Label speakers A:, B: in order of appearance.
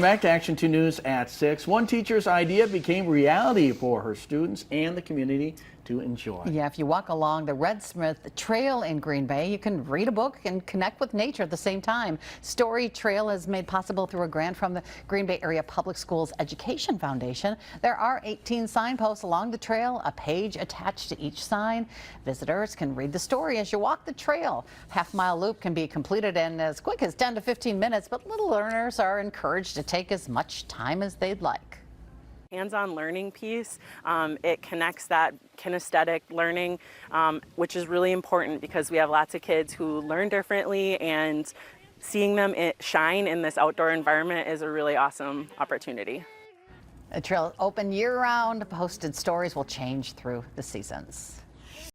A: Back to Action 2 News at 6. One teacher's idea became reality for her students and the community to enjoy.
B: Yeah, if you walk along the Red Smith Trail in Green Bay, you can read a book and connect with nature at the same time. Story Trail is made possible through a grant from the Green Bay Area Public Schools Education Foundation. There are 18 signposts along the trail, a page attached to each sign. Visitors can read the story as you walk the trail. Half-mile loop can be completed in as quick as 10 to 15 minutes, but little learners are encouraged to take as much time as they'd like.
C: Hands-on learning piece, it connects that kinesthetic learning, which is really important because we have lots of kids who learn differently, and seeing them shine in this outdoor environment is a really awesome opportunity.
B: The trail is open year-round. Posted stories will change through the seasons.